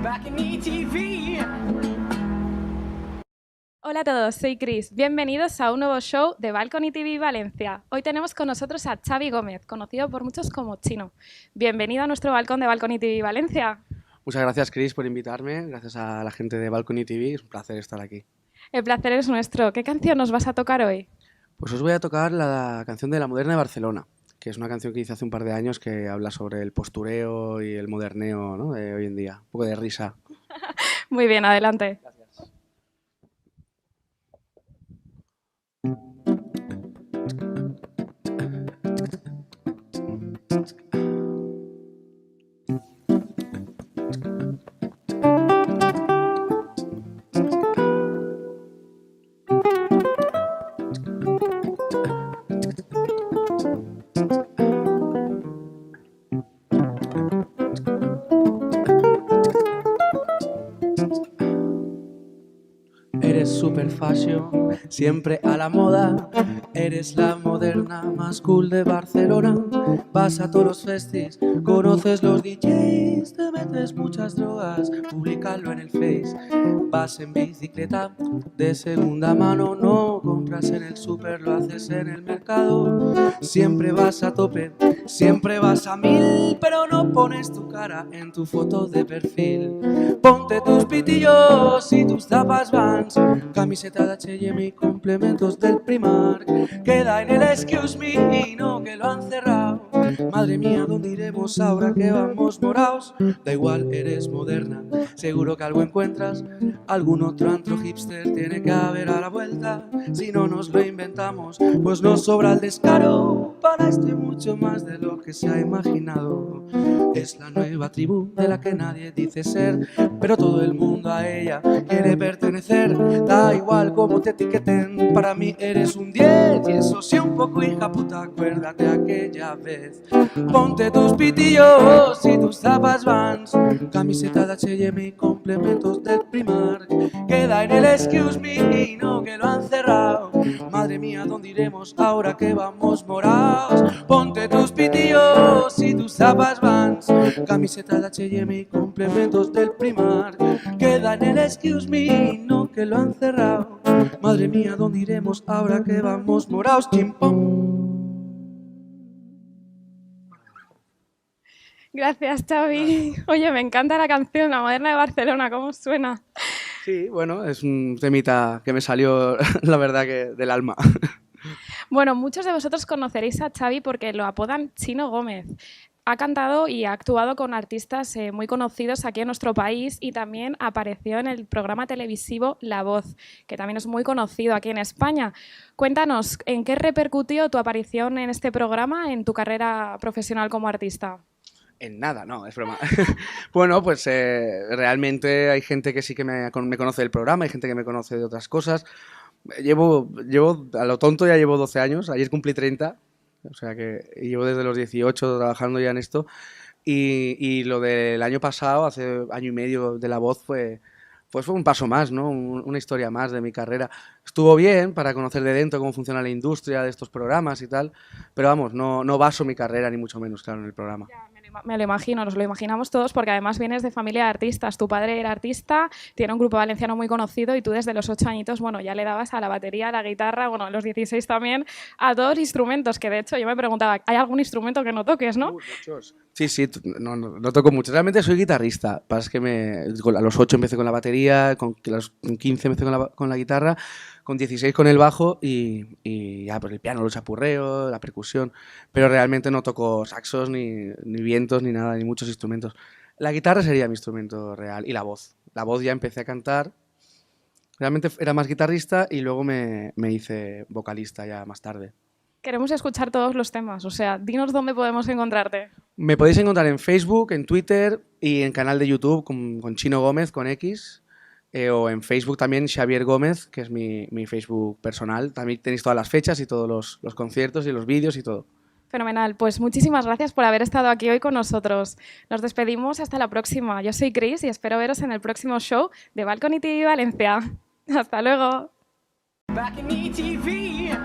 Balcony TV. Hola a todos, soy Cris. Bienvenidos a un nuevo show de Balcony TV Valencia. Hoy tenemos con nosotros a Xavi Gómez, conocido por muchos como Chino. Bienvenido a nuestro balcón de Balcony TV Valencia. Muchas gracias, Cris, por invitarme. Gracias a la gente de Balcony TV. Es un placer estar aquí. El placer es nuestro. ¿Qué canción nos vas a tocar hoy? Pues os voy a tocar la canción de La Moderna de Barcelona, que es una canción que hice hace un par de años que habla sobre el postureo y el moderneo, ¿no?, de hoy en día. Un poco de risa. Muy bien, adelante. Gracias. Eres super fashion, siempre a la moda. Eres la moderna más cool de Barcelona. Vas a todos los festis, conoces los DJs, te metes muchas drogas, publicarlo en el Face. Vas en bicicleta de segunda mano, no compras en el súper, lo haces en el mercado. Siempre vas a tope, siempre vas a 1000, pero no pones tu cara en tu foto de perfil. Ponte tus pitillos y tus zapas Vans, camiseta de H&M y complementos del Primark. Queda en el excuse me y no que lo han cerrado. Madre mía, ¿dónde iremos ahora que vamos moraos? Da igual, eres moderna, seguro que algo encuentras. Algún otro antro hipster tiene que haber a la vuelta. Si no nos lo inventamos, pues nos sobra el descaro. Para esto y mucho más de lo que se ha imaginado. Es la nueva tribu de la que nadie dice ser, pero todo el mundo a ella quiere pertenecer. Da igual cómo te etiqueten, para mí eres un 10. Y eso sí, un poco hija puta, acuérdate aquella vez. Ponte tus pitillos y tus zapas Vans, camiseta de H&M y complementos del Primark. Queda en el excuse me y no que lo han cerrado. Madre mía, ¿dónde iremos ahora que vamos moraos? Ponte tus pitillos y tus zapas Vans, camiseta de H&M y complementos del Primark. Queda en el excuse me y no que lo han cerrado. Madre mía, ¿dónde iremos ahora que vamos moraos? Chimpón. Gracias, Xavi. Oye, me encanta la canción, La Moderna de Barcelona, ¿cómo suena? Sí, bueno, es un temita que me salió, la verdad, que del alma. Bueno, muchos de vosotros conoceréis a Xavi porque lo apodan Chino Gómez. Ha cantado y ha actuado con artistas muy conocidos aquí en nuestro país y también apareció en el programa televisivo La Voz, que también es muy conocido aquí en España. Cuéntanos, ¿en qué repercutió tu aparición en este programa en tu carrera profesional como artista? En nada, no, es broma. Bueno, pues realmente hay gente que sí que me conoce del programa, hay gente que me conoce de otras cosas. Llevo, a lo tonto ya llevo 12 años, ayer cumplí 30, o sea que llevo desde los 18 trabajando ya en esto. Y lo del año pasado, hace año y medio de La Voz, fue un paso más, ¿no? Una historia más de mi carrera. Estuvo bien para conocer de dentro cómo funciona la industria de estos programas y tal, pero vamos, no baso mi carrera ni mucho menos, claro, en el programa. Ya, me lo imagino, nos lo imaginamos todos porque además vienes de familia de artistas. Tu padre era artista, tiene un grupo valenciano muy conocido y tú desde los 8 añitos, bueno, ya le dabas a la batería, a la guitarra, bueno, a los 16 también, a todos los instrumentos, que de hecho yo me preguntaba, ¿hay algún instrumento que no toques, no? Muchos. Sí, no toco mucho. Realmente soy guitarrista. Pasa que a los 8 empecé con la batería, con 15 empecé con la guitarra, con 16 con el bajo y ya pues el piano, lo chapurreo, la percusión. Pero realmente no toco saxos, ni vientos, ni nada, ni muchos instrumentos. La guitarra sería mi instrumento real y la voz. La voz ya empecé a cantar. Realmente era más guitarrista y luego me hice vocalista ya más tarde. Queremos escuchar todos los temas, o sea, dinos dónde podemos encontrarte. Me podéis encontrar en Facebook, en Twitter y en canal de YouTube con Chino Gómez, con X. O en Facebook también Xavier Gómez, que es mi Facebook personal. También tenéis todas las fechas y todos los conciertos y los vídeos y todo. Fenomenal, pues muchísimas gracias por haber estado aquí hoy con nosotros. Nos despedimos hasta la próxima. Yo soy Cris y espero veros en el próximo show de Balcony TV Valencia. Hasta luego. Balcony TV.